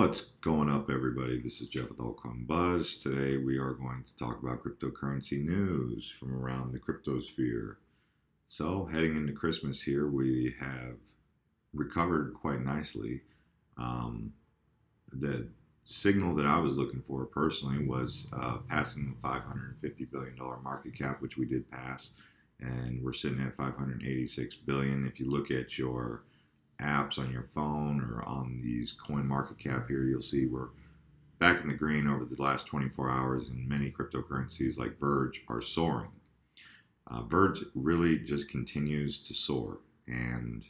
What's going up, everybody? This is Jeff with Altcoin Buzz. Today we are going to talk about cryptocurrency news from around the cryptosphere. So, heading into Christmas here, we have recovered quite nicely. The signal that I was looking for personally was passing the $550 billion market cap, which we did pass, and we're sitting at $586 billion. If you look at your apps on your phone or on these coin market cap here, you'll see we're back in the green over the last 24 hours, and many cryptocurrencies like Verge are soaring. Verge really just continues to soar, and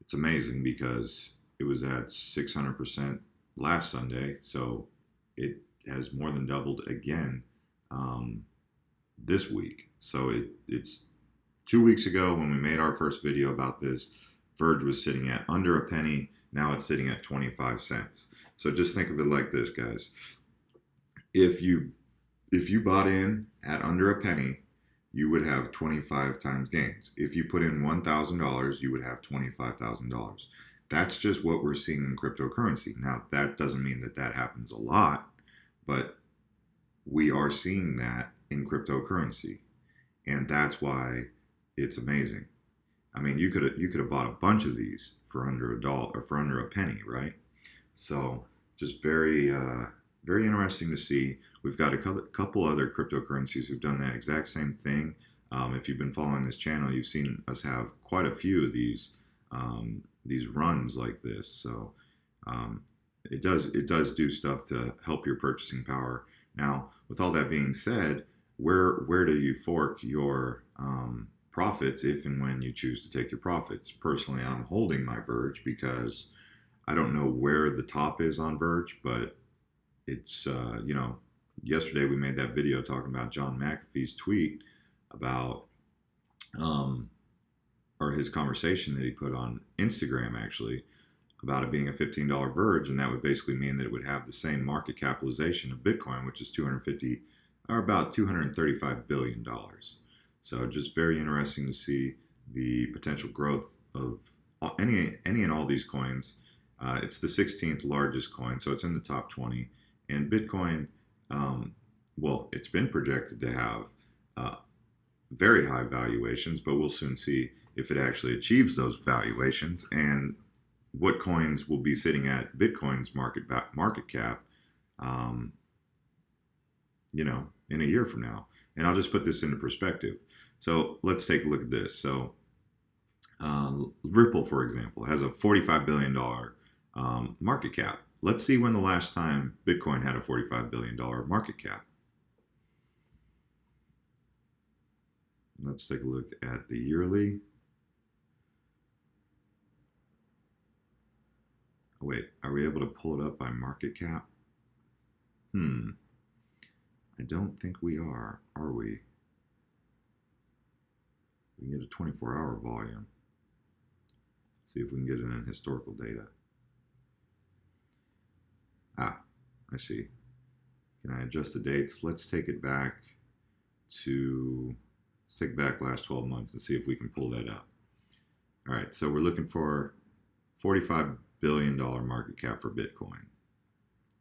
it's amazing because it was at 600% last Sunday, so it has more than doubled again this week. So it's 2 weeks ago when we made our first video about this, Verge was sitting at under a penny. Now it's sitting at 25 cents. So just think of it like this, guys. If you bought in at under a penny, you would have 25 times gains. If you put in $1,000, you would have $25,000. That's just what we're seeing in cryptocurrency. Now, that doesn't mean that that happens a lot, but we are seeing that in cryptocurrency, and that's why it's amazing. I mean, you could have bought a bunch of these for under $1 or for under a penny, right? So just very very interesting to see. We've got a couple other cryptocurrencies who've done that exact same thing. If you've been following this channel, you've seen us have quite a few of these runs like this. So it does do stuff to help your purchasing power. Now, with all that being said, where do you fork your profits if and when you choose to take your profits? Personally, I'm holding my Verge because I don't know where the top is on Verge, but it's yesterday we made that video talking about John McAfee's tweet about or his conversation that he put on Instagram, actually, about it being a $15 Verge, and that would basically mean that it would have the same market capitalization of Bitcoin, which is 250 or about $235 billion. So just very interesting to see the potential growth of any and all these coins. It's the 16th largest coin, so it's in the top 20. And Bitcoin, well, it's been projected to have very high valuations, but we'll soon see if it actually achieves those valuations and what coins will be sitting at Bitcoin's market cap, in a year from now. And I'll just put this into perspective. So let's take a look at this. So Ripple, for example, has a $45 billion market cap. Let's see when the last time Bitcoin had a $45 billion market cap. Let's take a look at the yearly. Oh, wait, are we able to pull it up by market cap? I don't think we are we? We can get a 24-hour volume. See if we can get it in historical data. I see. Can I adjust the dates? Let's take it back last 12 months and see if we can pull that up. All right, so we're looking for $45 billion market cap for Bitcoin.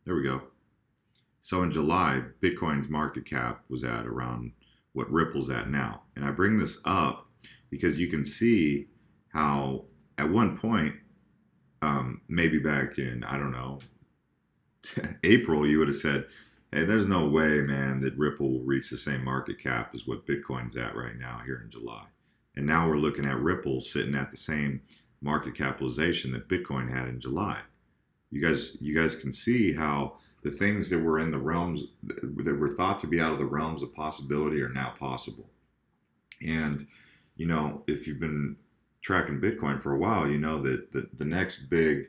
There we go. So in July, Bitcoin's market cap was at around what Ripple's at now. And I bring this up because you can see how at one point, maybe back in, I don't know, April, you would have said, hey, there's no way, man, that Ripple will reach the same market cap as what Bitcoin's at right now here in July. And now we're looking at Ripple sitting at the same market capitalization that Bitcoin had in July. You guys can see how the things that were in the realms that were thought to be out of the realms of possibility are now possible. And if you've been tracking Bitcoin for a while, you know that the next big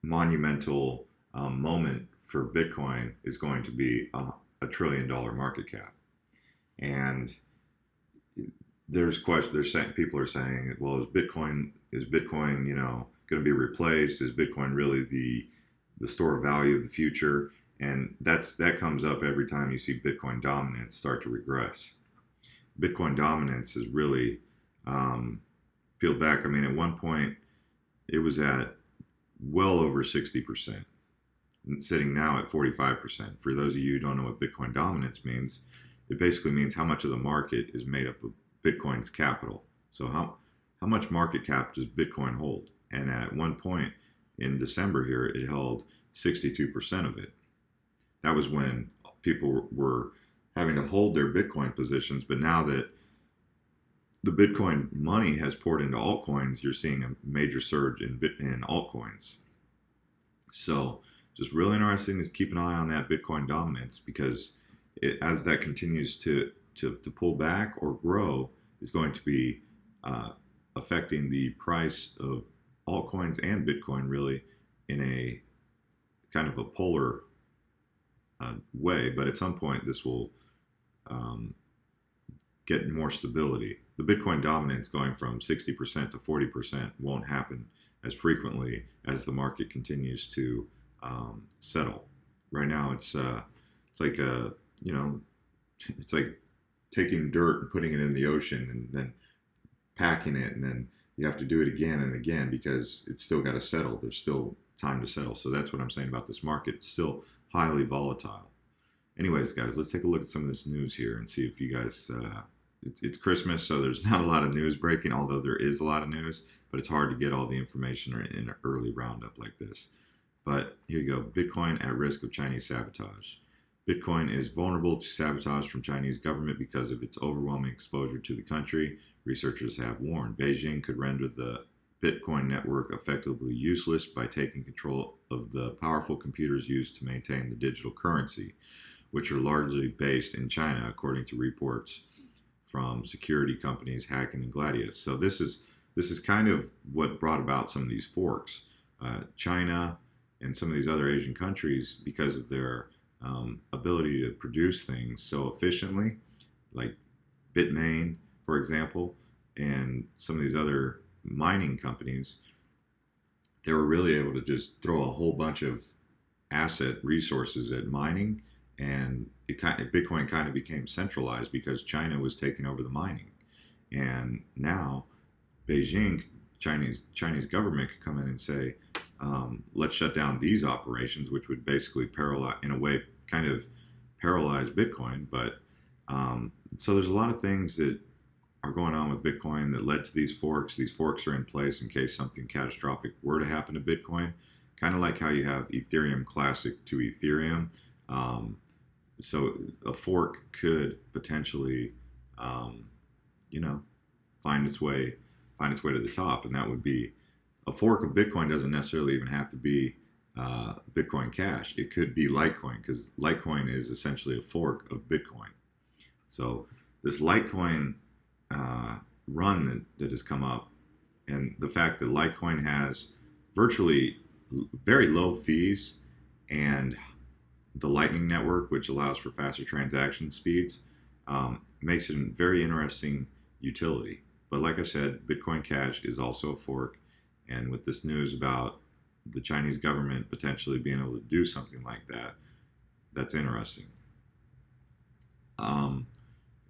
monumental moment for Bitcoin is going to be a $1 trillion market cap. And people are saying, well, is Bitcoin going to be replaced? Is Bitcoin really the store of value of the future? And that comes up every time you see Bitcoin dominance start to regress. Bitcoin dominance is really peeled back. I mean, at one point, it was at well over 60%. sitting now at 45%. For those of you who don't know what Bitcoin dominance means, it basically means how much of the market is made up of Bitcoin's capital. So how much market cap does Bitcoin hold? And at one point in December here, it held 62% of it. That was when people were having to hold their Bitcoin positions. But now that the Bitcoin money has poured into altcoins, you're seeing a major surge in altcoins. So just really interesting to keep an eye on that Bitcoin dominance, because as that continues to pull back or grow, is going to be affecting the price of altcoins and Bitcoin really in a kind of a polar way. But at some point, this will get more stability. The Bitcoin dominance going from 60% to 40% won't happen as frequently as the market continues to settle. Right now, it's like it's like taking dirt and putting it in the ocean and then packing it, and then you have to do it again and again because it's still got to settle. There's still time to settle. So that's what I'm saying about this market. It's still highly volatile. Anyways, guys, let's take a look at some of this news here and see if you guys. It's Christmas, so there's not a lot of news breaking, although there is a lot of news, but it's hard to get all the information in an early roundup like this. But here you go. Bitcoin at risk of Chinese sabotage. Bitcoin is vulnerable to sabotage from Chinese government because of its overwhelming exposure to the country. Researchers have warned Beijing could render the Bitcoin network effectively useless by taking control of the powerful computers used to maintain the digital currency, which are largely based in China, according to reports from security companies Hacking and Gladius. So this is kind of what brought about some of these forks. China and some of these other Asian countries, because of their ability to produce things so efficiently, like Bitmain, for example, and some of these other mining companies, they were really able to just throw a whole bunch of asset resources at mining, and Bitcoin kind of became centralized because China was taking over the mining. And now Beijing, Chinese government could come in and say, let's shut down these operations, which would basically paralyze, in a way, kind of paralyze Bitcoin. But so there's a lot of things that are going on with Bitcoin that led to these forks. These forks are in place in case something catastrophic were to happen to Bitcoin, kind of like how you have Ethereum Classic to Ethereum. So a fork could potentially, find its way to the top, and that would be a fork of Bitcoin. Doesn't necessarily even have to be Bitcoin Cash. It could be Litecoin, because Litecoin is essentially a fork of Bitcoin. So this Litecoin run that has come up, and the fact that Litecoin has virtually very low fees, and the Lightning Network, which allows for faster transaction speeds, makes it a very interesting utility. But like I said, Bitcoin Cash is also a fork, and with this news about the Chinese government potentially being able to do something like that, that's interesting.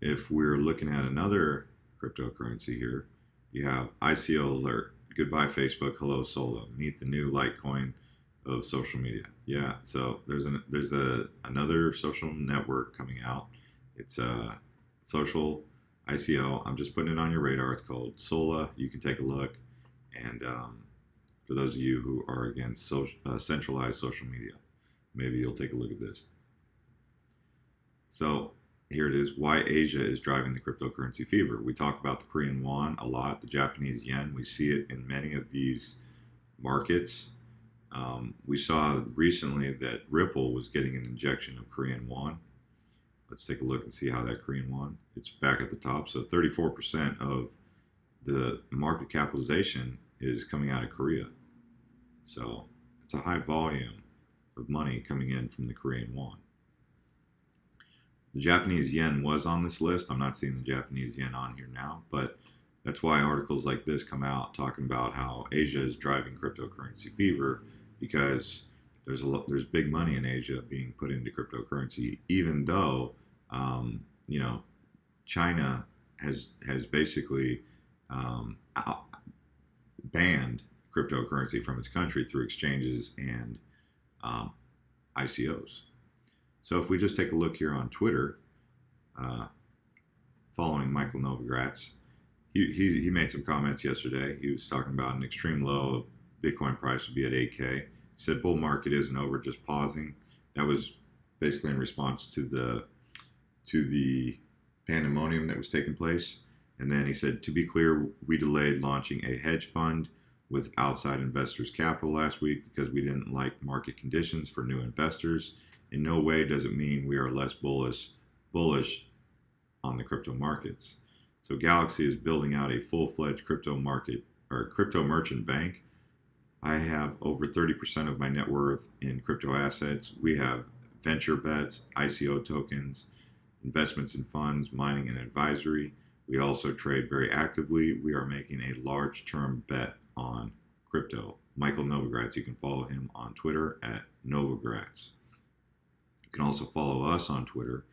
If we're looking at another cryptocurrency here, you have ICO alert. Goodbye Facebook, hello Solo. Meet the new Litecoin of social media. Yeah, so there's another social network coming out. It's a social ICO. I'm just putting it on your radar. It's called Sola. You can take a look. And for those of you who are against centralized social media, maybe you'll take a look at this. So here it is. Why Asia is driving the cryptocurrency fever. We talk about the Korean won a lot, the Japanese yen. We see it in many of these markets. We saw recently that Ripple was getting an injection of Korean won. Let's take a look and see how that Korean won. It's back at the top. So 34% of the market capitalization is coming out of Korea. So it's a high volume of money coming in from the Korean won. The Japanese yen was on this list. I'm not seeing the Japanese yen on here now, but that's why articles like this come out talking about how Asia is driving cryptocurrency fever, because there's big money in Asia being put into cryptocurrency, even though China has basically banned cryptocurrency from its country through exchanges and ICOs. So if we just take a look here on Twitter, uh, following Michael Novogratz, he made some comments yesterday. He was talking about an extreme low of Bitcoin price would be at 8K. He said bull market isn't over, just pausing. That was basically in response to the pandemonium that was taking place. And then he said, to be clear, we delayed launching a hedge fund with outside investors' capital last week because we didn't like market conditions for new investors. In no way does it mean we are less bullish on the crypto markets. So Galaxy is building out a full-fledged crypto market or crypto merchant bank. I have over 30% of my net worth in crypto assets. We have venture bets, ICO tokens, investments in funds, mining, and advisory. We also trade very actively. We are making a large-term bet on crypto. Michael Novogratz, you can follow him on Twitter at Novogratz. You can also follow us on Twitter.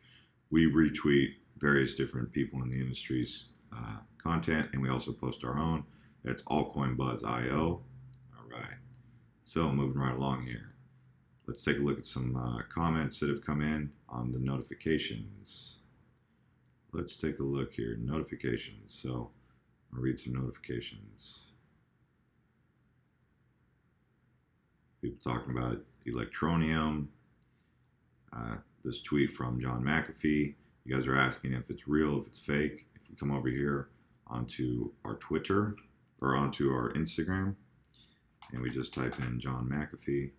We retweet various different people in the industry's content, and we also post our own. That's Altcoin Buzz IO. All right. So moving right along here. Let's take a look at some comments that have come in on the notifications. Let's take a look here. Notifications. So I'll read some notifications. People talking about Electronium. This tweet from John McAfee. You guys are asking if it's real, if it's fake. If we come over here onto our Twitter or onto our Instagram, and we just type in John McAfee,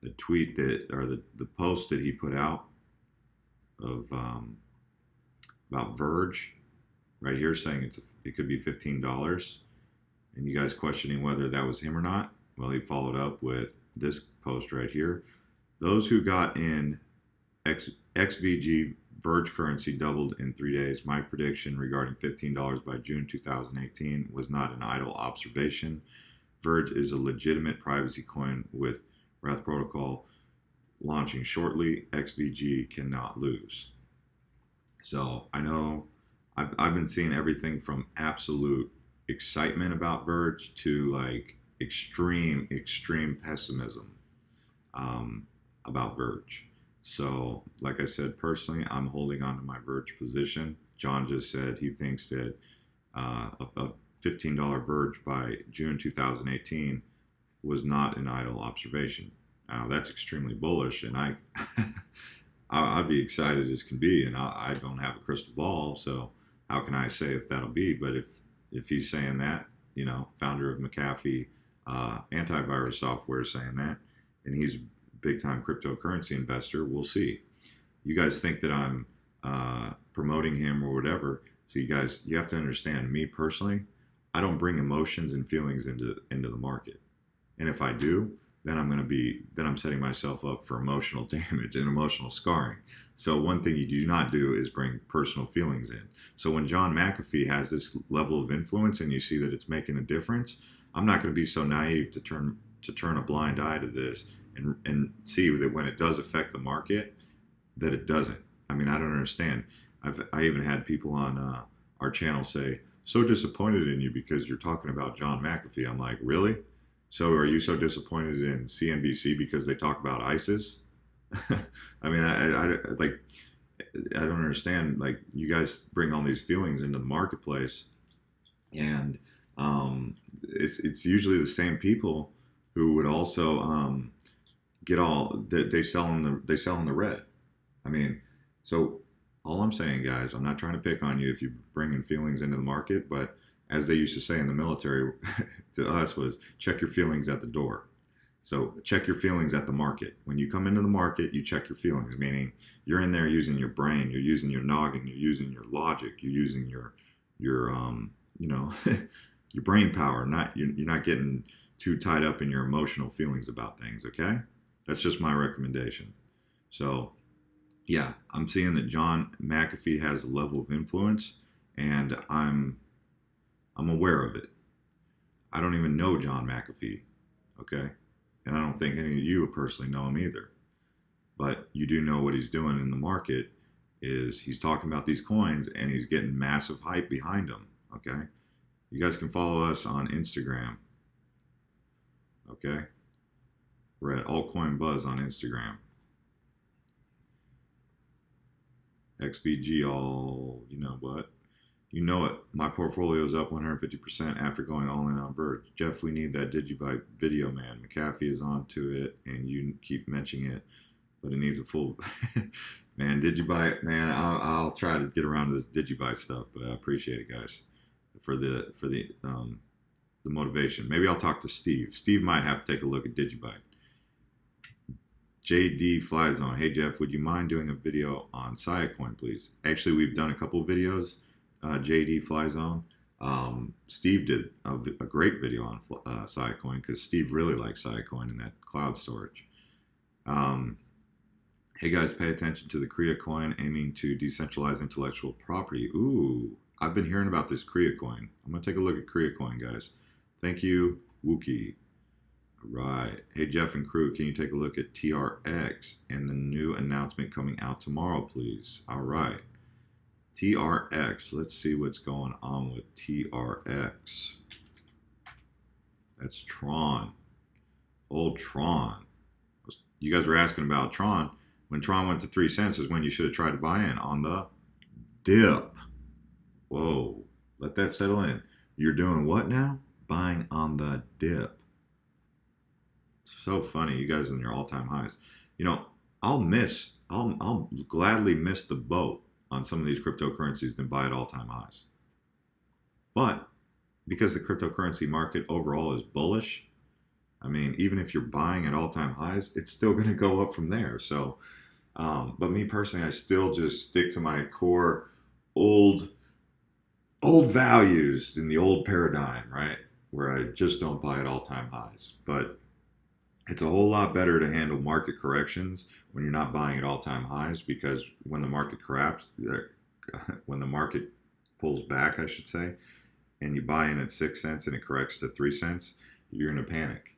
the tweet that, or the post that he put out of about Verge, right here, saying it could be $15, and you guys questioning whether that was him or not. Well, he followed up with this post right here. Those who got in XVG Verge currency doubled in 3 days. My prediction regarding $15 by June 2018 was not an idle observation. Verge is a legitimate privacy coin with Wrath Protocol launching shortly. XVG cannot lose. So I know I've been seeing everything from absolute excitement about Verge to like extreme pessimism about Verge. So, like I said, personally, I'm holding on to my Verge position. John just said he thinks that a $15 Verge by June 2018 was not an idle observation. Now, that's extremely bullish, and I'd be excited as can be, and I don't have a crystal ball, so how can I say if that'll be? But if he's saying that, you know, founder of McAfee antivirus software is saying that, and he's big-time cryptocurrency investor, we'll see. You guys think that I'm promoting him or whatever. So you guys, you have to understand, me personally, I don't bring emotions and feelings into the market. And if I do, then I'm setting myself up for emotional damage and emotional scarring. So one thing you do not do is bring personal feelings in. So when John McAfee has this level of influence and you see that it's making a difference, I'm not going to be so naive to turn a blind eye to this and see that when it does affect the market, that it doesn't. I mean, I don't understand. I even had people on our channel say, so disappointed in you because you're talking about John McAfee. I'm like, really? So are you so disappointed in CNBC because they talk about ISIS? I mean, I don't understand. Like, you guys bring all these feelings into the marketplace, and it's usually the same people who would also get all that they sell in the red. I mean, so all I'm saying, guys, I'm not trying to pick on you if you bring in feelings into the market, but as they used to say in the military to us was, check your feelings at the door. So check your feelings at the market. When you come into the market, you check your feelings, meaning you're in there using your brain, you're using your noggin, you're using your logic, you're using your you know, your brain power. You're not getting too tied up in your emotional feelings about things, okay? That's just my recommendation. So, yeah, I'm seeing that John McAfee has a level of influence, and I'm aware of it. I don't even know John McAfee, okay? And I don't think any of you personally know him either. But you do know what he's doing in the market is he's talking about these coins, and he's getting massive hype behind them, okay? You guys can follow us on Instagram, okay? We're at Altcoin Buzz on Instagram. XVG all, you know what? You know it. My portfolio is up 150% after going all in on Verge. Jeff, we need that Digibyte video, man. McAfee is on to it, and you keep mentioning it, but it needs a full. Man, Digibyte, man. I'll try to get around to this Digibyte stuff, but I appreciate it, guys, for the motivation. Maybe I'll talk to Steve. Steve might have to take a look at Digibyte. JD Flyzone. Hey Jeff, would you mind doing a video on Siacoin, please? Actually, we've done a couple videos. JD Flyzone. Steve did a great video on Siacoin because Steve really likes Siacoin and that cloud storage. Hey guys, pay attention to the Kriya coin aiming to decentralize intellectual property. Ooh, I've been hearing about this Kriya coin. I'm gonna take a look at Kriya coin, guys. Thank you, Wookie. All right. Hey Jeff and crew, can you take a look at TRX and the new announcement coming out tomorrow, please? All right. TRX. Let's see what's going on with TRX. That's Tron. Old Tron. You guys were asking about Tron. When Tron went to 3 cents is when you should have tried to buy in on the dip. Whoa. Let that settle in. You're doing what now? Buying on the dip. It's so funny. You guys in your all-time highs. You know, I'll gladly miss the boat on some of these cryptocurrencies than buy at all-time highs. But because the cryptocurrency market overall is bullish, I mean, even if you're buying at all-time highs, it's still going to go up from there. So, but me personally, I still just stick to my core old values in the old paradigm, right? Where I just don't buy at all-time highs. But it's a whole lot better to handle market corrections when you're not buying at all-time highs, because when the market when the market pulls back, I should say, and you buy in at 6 cents and it corrects to 3 cents, you're in a panic.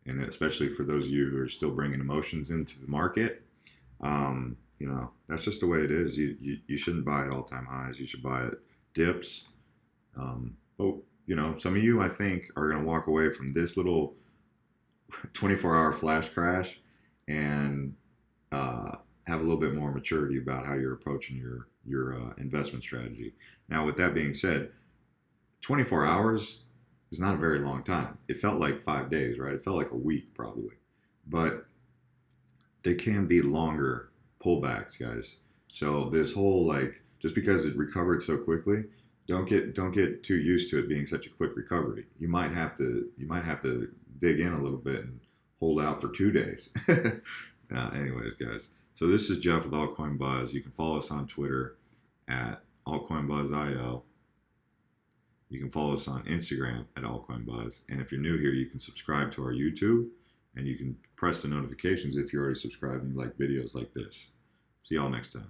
And especially for those of you who are still bringing emotions into the market, you know, that's just the way it is. You shouldn't buy at all-time highs. You should buy at dips. But, you know, some of you, I think, are going to walk away from this little 24-hour flash crash and have a little bit more maturity about how you're approaching your investment strategy. Now, with that being said, 24 hours is not a very long time. It felt like 5 days, right? It felt like a week probably. But there can be longer pullbacks, guys. So this whole, like, just because it recovered so quickly, don't get too used to it being such a quick recovery. You might have to dig in a little bit and hold out for 2 days. Anyways, guys. So this is Jeff with Altcoin Buzz. You can follow us on Twitter at AltcoinBuzzIO. You can follow us on Instagram at Altcoin Buzz. And if you're new here, you can subscribe to our YouTube, and you can press the notifications if you're already subscribed and you like videos like this. See y'all next time.